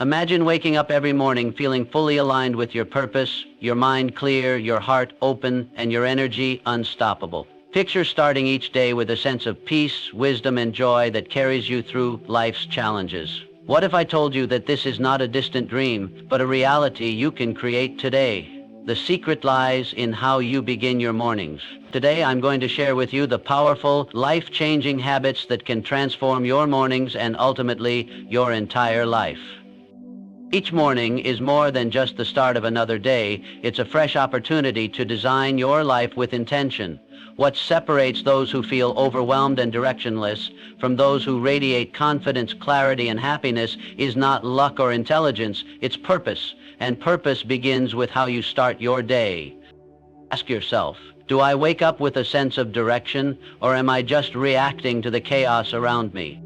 Imagine waking up every morning feeling fully aligned with your purpose, your mind clear, your heart open, and your energy unstoppable. Picture starting each day with a sense of peace, wisdom, and joy that carries you through life's challenges. What if I told you that this is not a distant dream, but a reality you can create today? The secret lies in how you begin your mornings. Today, I'm going to share with you the powerful, life-changing habits that can transform your mornings and ultimately your entire life. Each morning is more than just the start of another day. It's a fresh opportunity to design your life with intention. What separates those who feel overwhelmed and directionless from those who radiate confidence, clarity, and happiness is not luck or intelligence, it's purpose. And purpose begins with how you start your day. Ask yourself, do I wake up with a sense of direction, or am I just reacting to the chaos around me?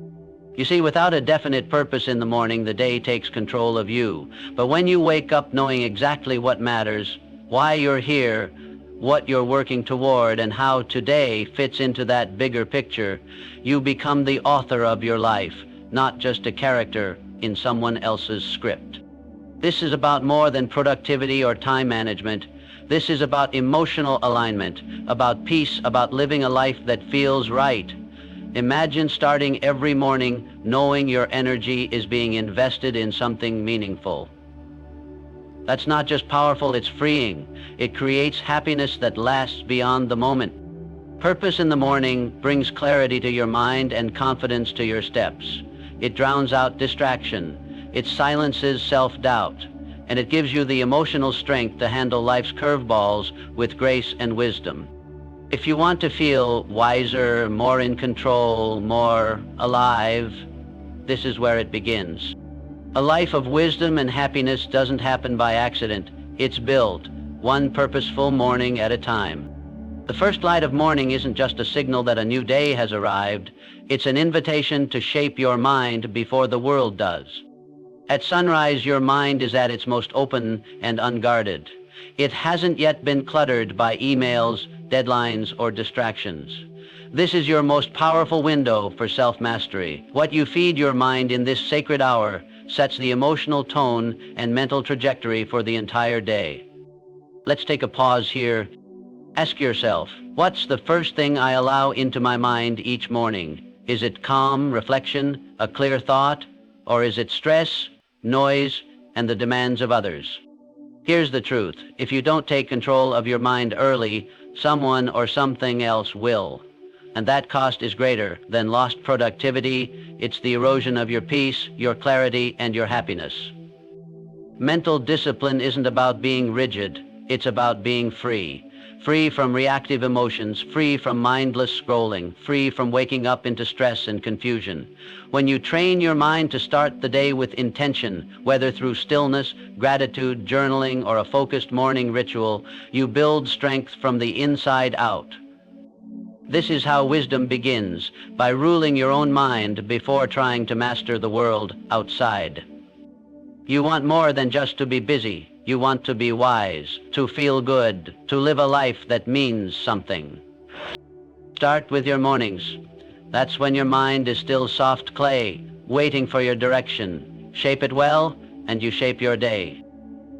You see, without a definite purpose in the morning, the day takes control of you. But when you wake up knowing exactly what matters, why you're here, what you're working toward, and how today fits into that bigger picture, you become the author of your life, not just a character in someone else's script. This is about more than productivity or time management. This is about emotional alignment, about peace, about living a life that feels right. Imagine starting every morning knowing your energy is being invested in something meaningful. That's not just powerful, it's freeing. It creates happiness that lasts beyond the moment. Purpose in the morning brings clarity to your mind and confidence to your steps. It drowns out distraction. It silences self-doubt. And it gives you the emotional strength to handle life's curveballs with grace and wisdom. If you want to feel wiser, more in control, more alive, this is where it begins. A life of wisdom and happiness doesn't happen by accident. It's built, one purposeful morning at a time. The first light of morning isn't just a signal that a new day has arrived. It's an invitation to shape your mind before the world does. At sunrise, your mind is at its most open and unguarded. It hasn't yet been cluttered by emails, deadlines, or distractions. This is your most powerful window for self-mastery. What you feed your mind in this sacred hour sets the emotional tone and mental trajectory for the entire day. Let's take a pause here. Ask yourself, what's the first thing I allow into my mind each morning? Is it calm, reflection, a clear thought, or is it stress, noise, and the demands of others? Here's the truth. If you don't take control of your mind early, someone or something else will. And that cost is greater than lost productivity. It's the erosion of your peace, your clarity, and your happiness. Mental discipline isn't about being rigid. It's about being free. Free from reactive emotions, free from mindless scrolling, free from waking up into stress and confusion. When you train your mind to start the day with intention, whether through stillness, gratitude, journaling, or a focused morning ritual, you build strength from the inside out. This is how wisdom begins, by ruling your own mind before trying to master the world outside. You want more than just to be busy. You want to be wise, to feel good, to live a life that means something. Start with your mornings. That's when your mind is still soft clay, waiting for your direction. Shape it well, and you shape your day.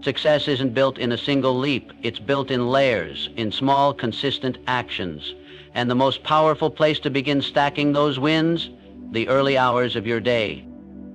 Success isn't built in a single leap. It's built in layers, in small, consistent actions. And the most powerful place to begin stacking those wins? The early hours of your day.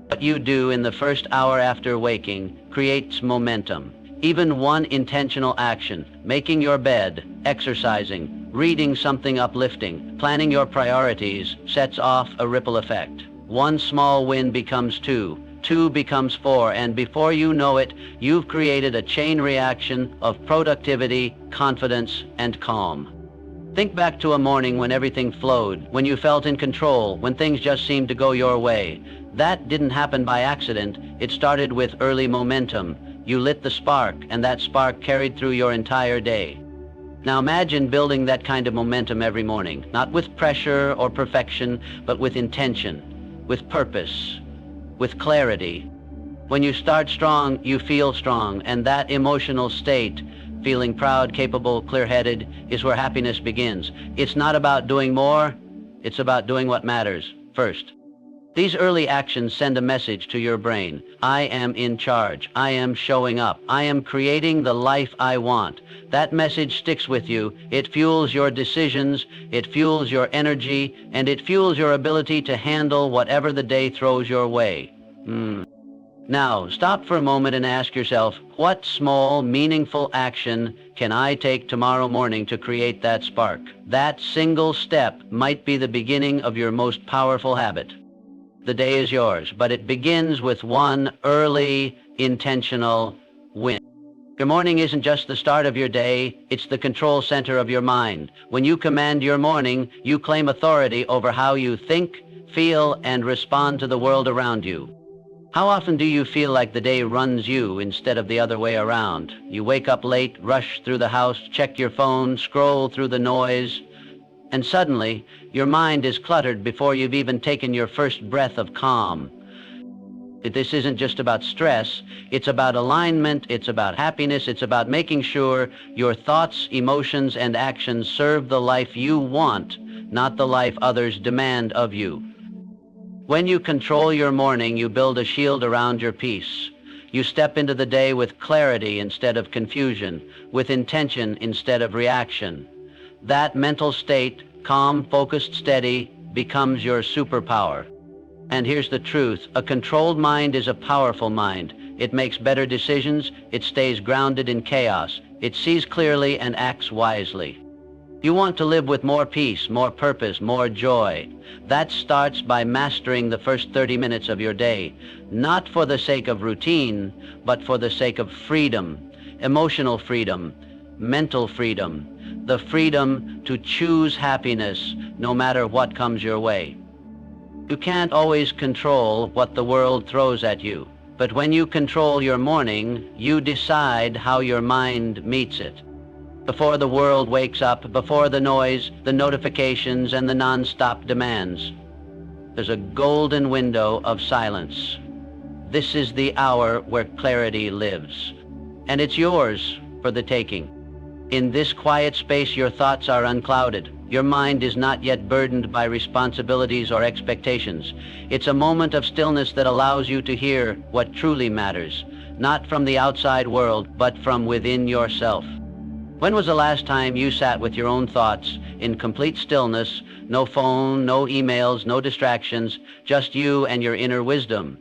What you do in the first hour after waking creates momentum. Even one intentional action, making your bed, exercising, reading something uplifting, planning your priorities, sets off a ripple effect. One small win becomes two, two becomes four, and before you know it, you've created a chain reaction of productivity, confidence, and calm. Think back to a morning when everything flowed, when you felt in control, when things just seemed to go your way. That didn't happen by accident. It started with early momentum. You lit the spark, and that spark carried through your entire day. Now imagine building that kind of momentum every morning, not with pressure or perfection, but with intention, with purpose, with clarity. When you start strong, you feel strong, and that emotional state, feeling proud, capable, clear-headed, is where happiness begins. It's not about doing more, it's about doing what matters first. These early actions send a message to your brain. I am in charge. I am showing up. I am creating the life I want. That message sticks with you. It fuels your decisions. It fuels your energy. And it fuels your ability to handle whatever the day throws your way. Now, stop for a moment and ask yourself, what small, meaningful action can I take tomorrow morning to create that spark? That single step might be the beginning of your most powerful habit. The day is yours, but it begins with one early, intentional win. Your morning isn't just the start of your day, it's the control center of your mind. When you command your morning, you claim authority over how you think, feel, and respond to the world around you. How often do you feel like the day runs you instead of the other way around? You wake up late, rush through the house, check your phone, scroll through the noise, and suddenly, your mind is cluttered before you've even taken your first breath of calm. This isn't just about stress, it's about alignment, it's about happiness, it's about making sure your thoughts, emotions, and actions serve the life you want, not the life others demand of you. When you control your morning, you build a shield around your peace. You step into the day with clarity instead of confusion, with intention instead of reaction. That mental state, calm, focused, steady, becomes your superpower. And here's the truth, a controlled mind is a powerful mind. It makes better decisions, it stays grounded in chaos, it sees clearly and acts wisely. You want to live with more peace, more purpose, more joy. That starts by mastering the first 30 minutes of your day, not for the sake of routine, but for the sake of freedom, emotional freedom, mental freedom, the freedom to choose happiness no matter what comes your way. You can't always control what the world throws at you, but when you control your morning, you decide how your mind meets it. Before the world wakes up, before the noise, the notifications, and the non-stop demands, there's a golden window of silence. This is the hour where clarity lives, and it's yours for the taking. In this quiet space, your thoughts are unclouded. Your mind is not yet burdened by responsibilities or expectations. It's a moment of stillness that allows you to hear what truly matters, not from the outside world, but from within yourself. When was the last time you sat with your own thoughts in complete stillness, no phone, no emails, no distractions, just you and your inner wisdom?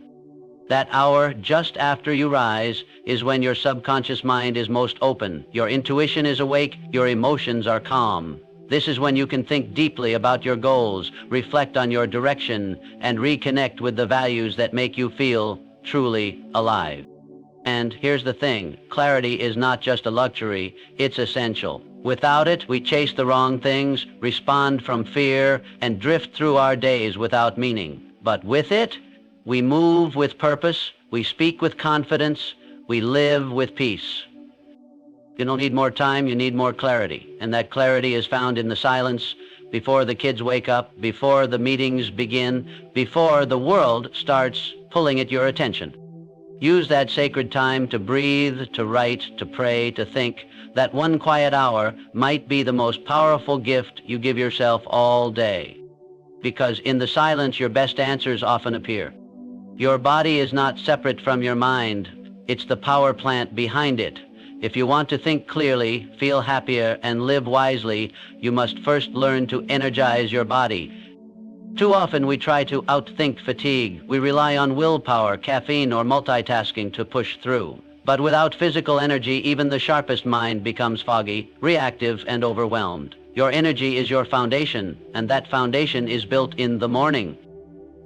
That hour just after you rise is when your subconscious mind is most open, your intuition is awake, your emotions are calm. This is when you can think deeply about your goals, reflect on your direction, and reconnect with the values that make you feel truly alive. And here's the thing, clarity is not just a luxury, it's essential. Without it, we chase the wrong things, respond from fear, and drift through our days without meaning. But with it, we move with purpose, we speak with confidence, we live with peace. You don't need more time, you need more clarity. And that clarity is found in the silence, before the kids wake up, before the meetings begin, before the world starts pulling at your attention. Use that sacred time to breathe, to write, to pray, to think. That one quiet hour might be the most powerful gift you give yourself all day. Because in the silence, your best answers often appear. Your body is not separate from your mind. It's the power plant behind it. If you want to think clearly, feel happier, and live wisely, you must first learn to energize your body. Too often we try to outthink fatigue. We rely on willpower, caffeine, or multitasking to push through. But without physical energy, even the sharpest mind becomes foggy, reactive, and overwhelmed. Your energy is your foundation, and that foundation is built in the morning.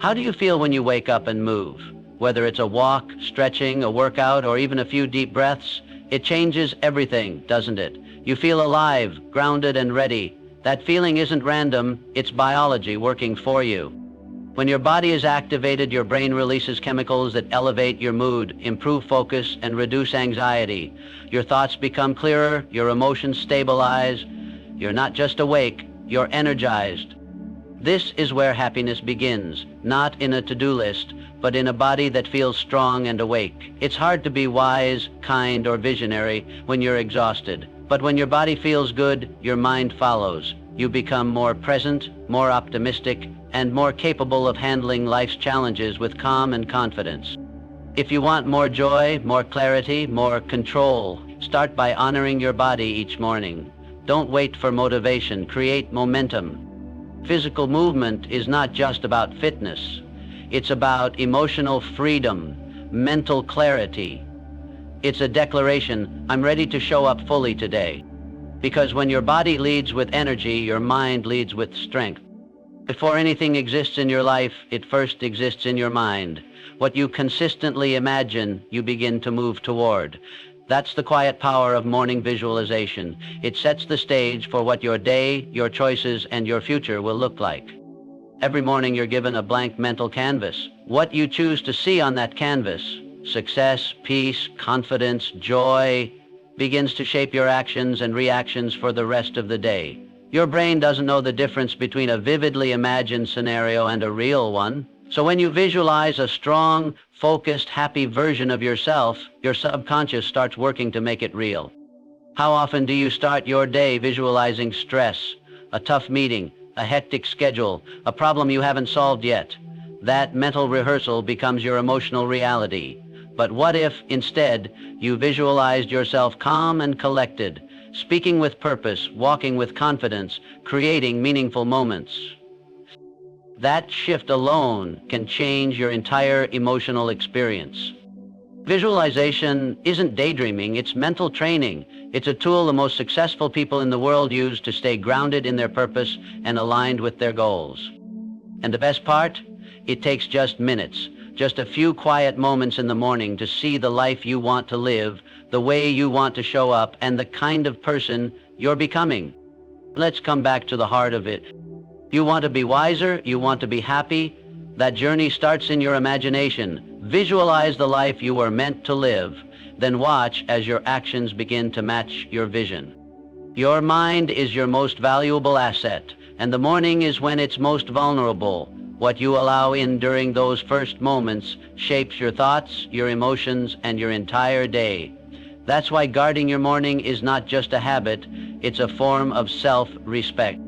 How do you feel when you wake up and move? Whether it's a walk, stretching, a workout, or even a few deep breaths, it changes everything, doesn't it? You feel alive, grounded, and ready. That feeling isn't random, it's biology working for you. When your body is activated, your brain releases chemicals that elevate your mood, improve focus, and reduce anxiety. Your thoughts become clearer, your emotions stabilize. You're not just awake, you're energized. This is where happiness begins, not in a to-do list, but in a body that feels strong and awake. It's hard to be wise, kind, or visionary when you're exhausted. But when your body feels good, your mind follows. You become more present, more optimistic, and more capable of handling life's challenges with calm and confidence. If you want more joy, more clarity, more control, start by honoring your body each morning. Don't wait for motivation, create momentum. Physical movement is not just about fitness. It's about emotional freedom, mental clarity. It's a declaration, I'm ready to show up fully today. Because when your body leads with energy, your mind leads with strength. Before anything exists in your life, it first exists in your mind. What you consistently imagine, you begin to move toward. That's the quiet power of morning visualization. It sets the stage for what your day, your choices, and your future will look like. Every morning you're given a blank mental canvas. What you choose to see on that canvas, success, peace, confidence, joy, begins to shape your actions and reactions for the rest of the day. Your brain doesn't know the difference between a vividly imagined scenario and a real one. So when you visualize a strong, focused, happy version of yourself, your subconscious starts working to make it real. How often do you start your day visualizing stress, a tough meeting, a hectic schedule, a problem you haven't solved yet? That mental rehearsal becomes your emotional reality. But what if, instead, you visualized yourself calm and collected, speaking with purpose, walking with confidence, creating meaningful moments? That shift alone can change your entire emotional experience. Visualization isn't daydreaming, it's mental training. It's a tool the most successful people in the world use to stay grounded in their purpose and aligned with their goals. And the best part? It takes just minutes, just a few quiet moments in the morning to see the life you want to live, the way you want to show up, and the kind of person you're becoming. Let's come back to the heart of it. You want to be wiser, you want to be happy. That journey starts in your imagination. Visualize the life you were meant to live, then watch as your actions begin to match your vision. Your mind is your most valuable asset, and the morning is when it's most vulnerable. What you allow in during those first moments shapes your thoughts, your emotions, and your entire day. That's why guarding your morning is not just a habit, it's a form of self-respect.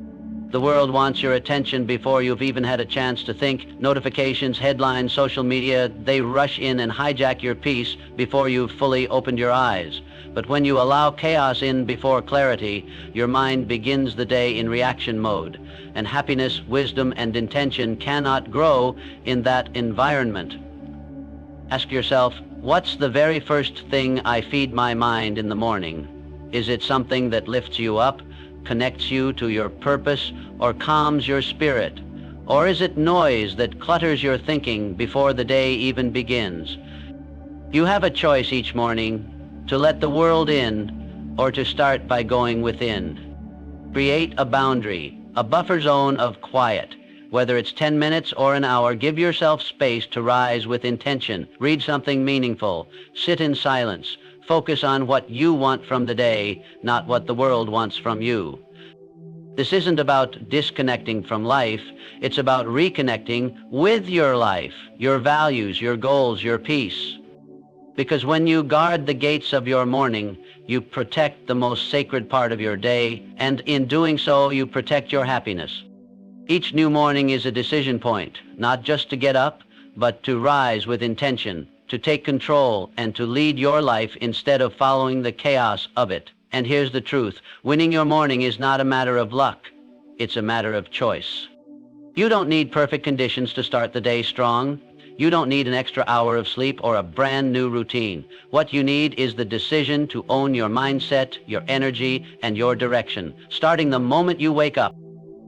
The world wants your attention before you've even had a chance to think. Notifications, headlines, social media, they rush in and hijack your peace before you've fully opened your eyes. But when you allow chaos in before clarity, your mind begins the day in reaction mode. And happiness, wisdom, and intention cannot grow in that environment. Ask yourself, what's the very first thing I feed my mind in the morning? Is it something that lifts you up, connects you to your purpose, or calms your spirit? Or is it noise that clutters your thinking before the day even begins? You have a choice each morning to let the world in or to start by going within. Create a boundary, a buffer zone of quiet. Whether it's 10 minutes or an hour, give yourself space to rise with intention. Read something meaningful. Sit in silence. Focus on what you want from the day, not what the world wants from you. This isn't about disconnecting from life. It's about reconnecting with your life, your values, your goals, your peace. Because when you guard the gates of your morning, you protect the most sacred part of your day, and in doing so, you protect your happiness. Each new morning is a decision point, not just to get up, but to rise with intention, to take control, and to lead your life instead of following the chaos of it. And here's the truth. Winning your morning is not a matter of luck. It's a matter of choice. You don't need perfect conditions to start the day strong. You don't need an extra hour of sleep or a brand new routine. What you need is the decision to own your mindset, your energy, and your direction, starting the moment you wake up.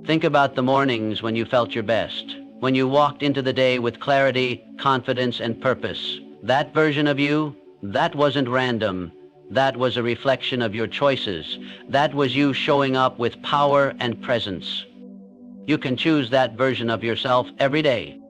Think about the mornings when you felt your best, when you walked into the day with clarity, confidence, and purpose. That version of you, that wasn't random. That was a reflection of your choices. That was you showing up with power and presence. You can choose that version of yourself every day.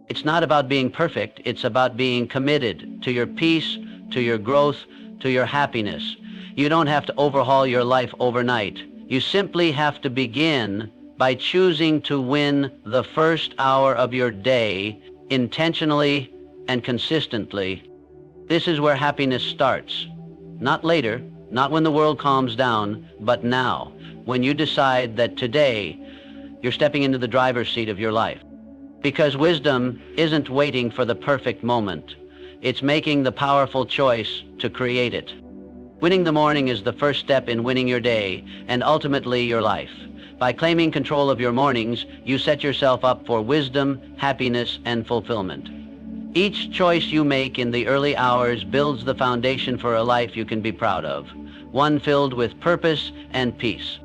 It's not about being perfect, it's about being committed to your peace, to your growth, to your happiness. You don't have to overhaul your life overnight. You simply have to begin by choosing to win the first hour of your day intentionally and consistently. This is where happiness starts. Not later, not when the world calms down, but now. when you decide that today you're stepping into the driver's seat of your life. Because wisdom isn't waiting for the perfect moment. It's making the powerful choice to create it. Winning the morning is the first step in winning your day and ultimately your life. By claiming control of your mornings, you set yourself up for wisdom, happiness, and fulfillment. Each choice you make in the early hours builds the foundation for a life you can be proud of, one filled with purpose and peace.